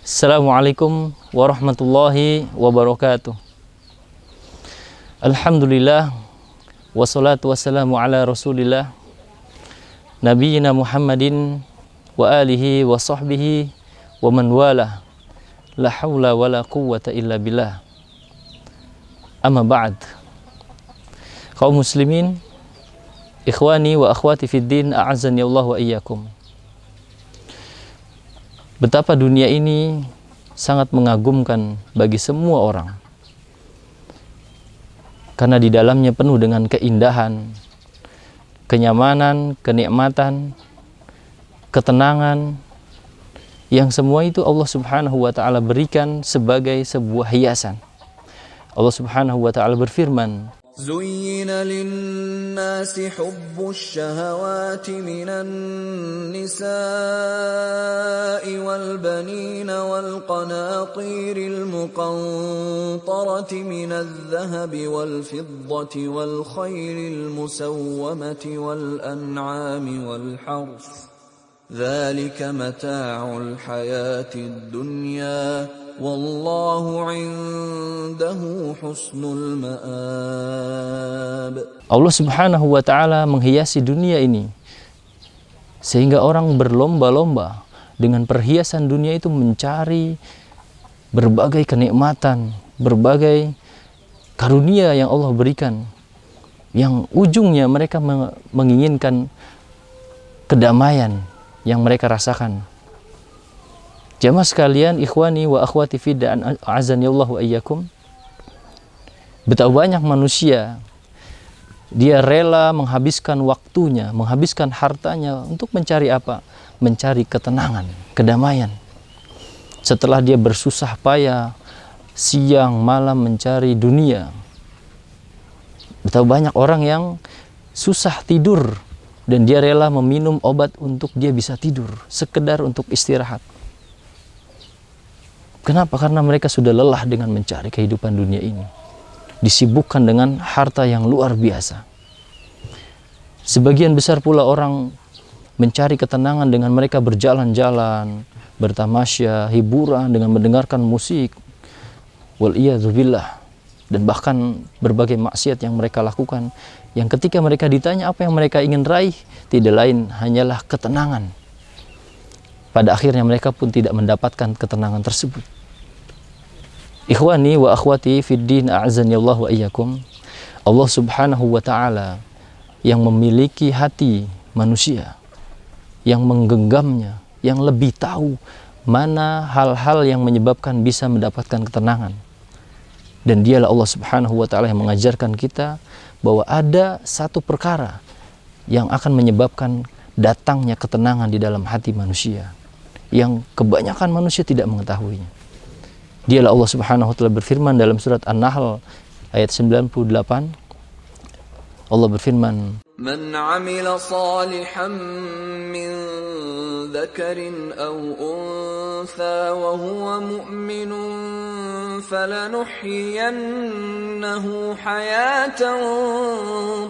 Assalamualaikum warahmatullahi wabarakatuh. Alhamdulillah, wassalatu wassalamu ala rasulillah Nabiyyina Muhammadin wa alihi wa sahbihi wa man walah. La hawla wa la quwwata illa billah. Amma ba'd. Kaum muslimin, ikhwani wa akhwati fid din, a'azzani Allah wa iyyakum. Betapa dunia ini sangat mengagumkan bagi semua orang, karena di dalamnya penuh dengan keindahan, kenyamanan, kenikmatan, ketenangan, yang semua itu Allah Subhanahu wa ta'ala berikan sebagai sebuah hiasan. Allah Subhanahu wa ta'ala berfirman, زين للناس حب الشهوات من النساء والبنين والقناطير المقنطرة من الذهب والفضة والخيل المسومة والأنعام والحرث ذلك متاع الحياة الدنيا Wallahu indahu husnul ma'ab. Allah Subhanahu wa ta'ala menghiasi dunia ini sehingga orang berlomba-lomba dengan perhiasan dunia itu mencari berbagai kenikmatan, berbagai karunia yang Allah berikan, yang ujungnya mereka menginginkan kedamaian yang mereka rasakan. Jamaah sekalian, ikhwani wa akhwati fidda, a'azzani Allah wa iyyakum. Betapa banyak manusia dia rela menghabiskan waktunya, menghabiskan hartanya untuk mencari apa? Mencari ketenangan, kedamaian. Setelah dia bersusah payah siang malam mencari dunia. Betapa banyak orang yang susah tidur dan dia rela meminum obat untuk dia bisa tidur, sekedar untuk istirahat. Kenapa? Karena mereka sudah lelah dengan mencari kehidupan dunia ini. Disibukkan dengan harta yang luar biasa. Sebagian besar pula orang mencari ketenangan dengan mereka berjalan-jalan, bertamasya, hiburan, dengan mendengarkan musik. Wal'iyadzubillah. Dan bahkan berbagai maksiat yang mereka lakukan. Yang ketika mereka ditanya apa yang mereka ingin raih, tidak lain hanyalah ketenangan. Pada akhirnya mereka pun tidak mendapatkan ketenangan tersebut. Ikhwani wa akhwati fid din, a'azzani Allah wa iyyakum. Allah Subhanahu wa ta'ala yang memiliki hati manusia, yang menggenggamnya, yang lebih tahu mana hal-hal yang menyebabkan bisa mendapatkan ketenangan. Dan dialah Allah Subhanahu wa ta'ala yang mengajarkan kita bahwa ada satu perkara yang akan menyebabkan datangnya ketenangan di dalam hati manusia, yang kebanyakan manusia tidak mengetahuinya. Dialah Allah Subhanahu wa ta'ala berfirman dalam surat An-Nahl ayat 98. Allah berfirman, Man 'amila salihan min dzakarin aw untha wa huwa mu'minun falanuhyiyannahu hayatan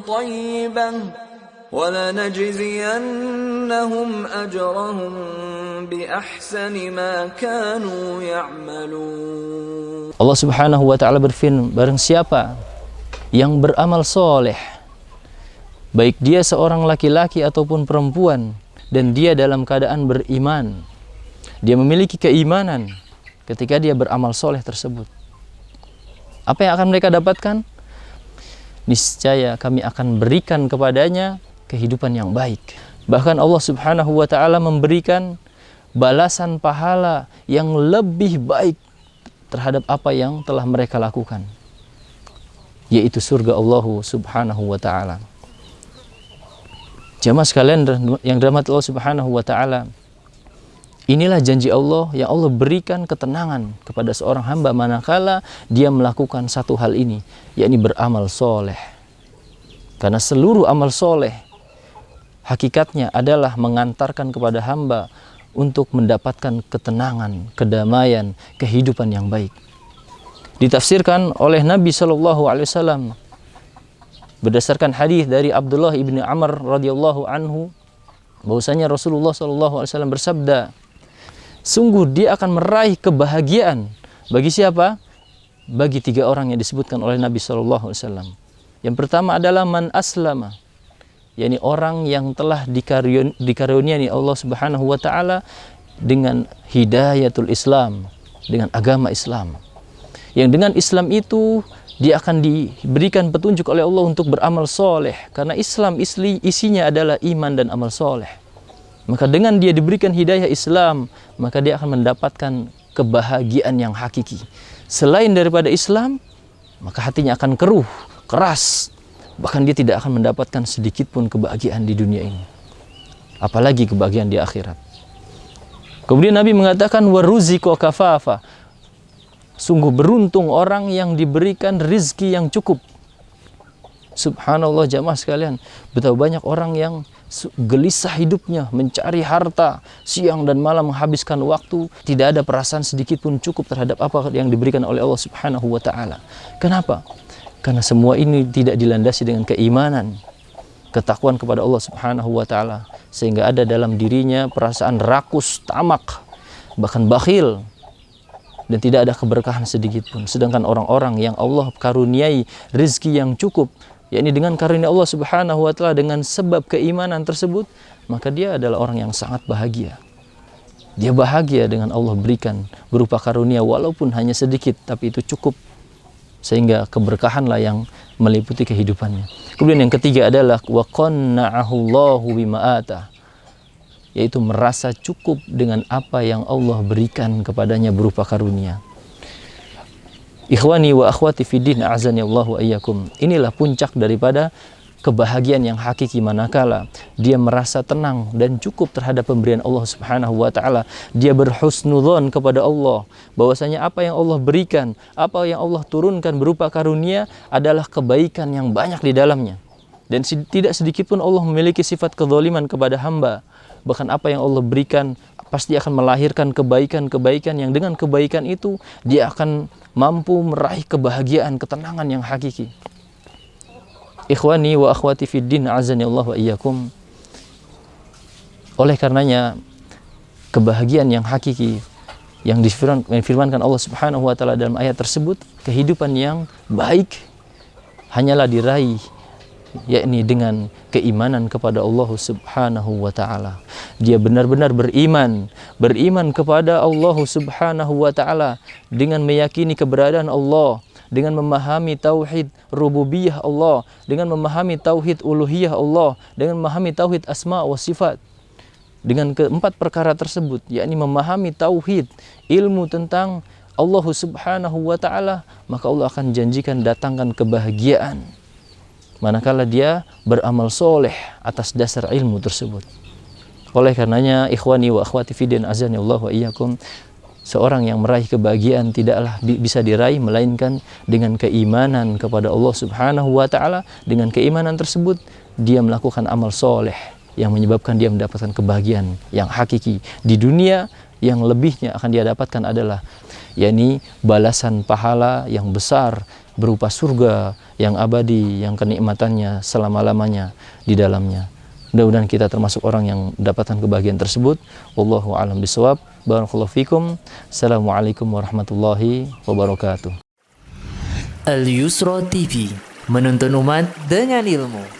thayyibah وَلَنَجْزِيَنَّهُمْ أَجْرَهُمْ بِأَحْسَنِ مَا كَانُوا يَعْمَلُونَ. Allah Subhanahu wa ta'ala berfirman, barang siapa yang beramal soleh, baik dia seorang laki-laki ataupun perempuan, dan dia dalam keadaan beriman, dia memiliki keimanan ketika dia beramal soleh tersebut, apa yang akan mereka dapatkan? Niscaya kami akan berikan kepadanya kehidupan yang baik. Bahkan Allah Subhanahu wa ta'ala memberikan balasan pahala yang lebih baik terhadap apa yang telah mereka lakukan, yaitu surga Allah Subhanahu wa ta'ala. Jamaah sekalian yang dirahmati Allah Subhanahu wa ta'ala, inilah janji Allah yang Allah berikan ketenangan kepada seorang hamba manakala dia melakukan satu hal ini, yakni beramal soleh. Karena seluruh amal soleh hakikatnya adalah mengantarkan kepada hamba untuk mendapatkan ketenangan, kedamaian, kehidupan yang baik. Ditafsirkan oleh Nabi SAW berdasarkan hadis dari Abdullah ibni Amr radhiyallahu anhu, bahwasanya Rasulullah SAW bersabda, sungguh dia akan meraih kebahagiaan. Bagi siapa? Bagi 3 orang yang disebutkan oleh Nabi SAW. Yang pertama adalah man aslama, yakni orang yang telah dikaruniai Allah Subhanahu wa taala dengan hidayatul Islam, dengan agama Islam. Yang dengan Islam itu dia akan diberikan petunjuk oleh Allah untuk beramal soleh, karena Islam isinya adalah iman dan amal soleh. Maka dengan dia diberikan hidayah Islam, maka dia akan mendapatkan kebahagiaan yang hakiki. Selain daripada Islam, maka hatinya akan keruh, keras, bahkan dia tidak akan mendapatkan sedikit pun kebahagiaan di dunia ini, apalagi kebahagiaan di akhirat. Kemudian Nabi mengatakan waruziqo kafafa, sungguh beruntung orang yang diberikan rizki yang cukup. Subhanallah jamaah sekalian, betapa banyak orang yang gelisah hidupnya, mencari harta, siang dan malam menghabiskan waktu, tidak ada perasaan sedikit pun cukup terhadap apa yang diberikan oleh Allah Subhanahu wa taala. Kenapa? Karena semua ini tidak dilandasi dengan keimanan, ketakwaan kepada Allah Subhanahu wa taala, sehingga ada dalam dirinya perasaan rakus, tamak, bahkan bakhil, dan tidak ada keberkahan sedikit pun. Sedangkan orang-orang yang Allah karuniai rizki yang cukup, yakni dengan karunia Allah Subhanahu wa taala, dengan sebab keimanan tersebut, maka dia adalah orang yang sangat bahagia. Dia bahagia dengan Allah berikan berupa karunia, walaupun hanya sedikit, tapi itu cukup, sehingga keberkahanlah yang meliputi kehidupannya. Kemudian yang ketiga adalah wa qanna'ahu Allahu bima atah, yaitu merasa cukup dengan apa yang Allah berikan kepadanya berupa karunia. Ikhwani wa akhwati fiddin, a'azani Allahu ayyakum. Inilah puncak daripada kebahagiaan yang hakiki, manakala dia merasa tenang dan cukup terhadap pemberian Allah Subhanahu wa taala. Dia berhusnudzon kepada Allah bahwasanya apa yang Allah berikan, apa yang Allah turunkan berupa karunia adalah kebaikan yang banyak di dalamnya. Dan tidak sedikit pun Allah memiliki sifat kezaliman kepada hamba. Bahkan apa yang Allah berikan pasti akan melahirkan kebaikan-kebaikan yang dengan kebaikan itu dia akan mampu meraih kebahagiaan, ketenangan yang hakiki. Ikhwani wa akhwati fiddin, azani Allah wa iyyakum. Oleh karenanya kebahagiaan yang hakiki yang difirmankan Allah Subhanahu wa taala dalam ayat tersebut, kehidupan yang baik hanyalah diraih yakni dengan keimanan kepada Allah Subhanahu wa taala. Dia benar-benar beriman kepada Allah Subhanahu wa taala dengan meyakini keberadaan Allah, dengan memahami tauhid rububiyah Allah, dengan memahami tauhid uluhiyah Allah, dengan memahami tauhid asma wa sifat. Dengan keempat perkara tersebut, yakni memahami tauhid, ilmu tentang Allah Subhanahu wa taala, maka Allah akan janjikan datangkan kebahagiaan manakala dia beramal soleh atas dasar ilmu tersebut. Oleh karenanya ikhwani wa akhwati fiddin, azani Allah wa iyyakum, seorang yang meraih kebahagiaan tidaklah bisa diraih melainkan dengan keimanan kepada Allah Subhanahu wa taala. Dengan keimanan tersebut dia melakukan amal soleh yang menyebabkan dia mendapatkan kebahagiaan yang hakiki di dunia. Yang lebihnya akan dia dapatkan adalah yakni balasan pahala yang besar berupa surga yang abadi, yang kenikmatannya selama-lamanya di dalamnya. Mudah-mudahan kita termasuk orang yang mendapatkan kebahagiaan tersebut. Wallahu a'lam bishawab. Barakallahu fikum. Assalamualaikum warahmatullahi wabarakatuh. Al Yusra TV, menuntun umat dengan ilmu.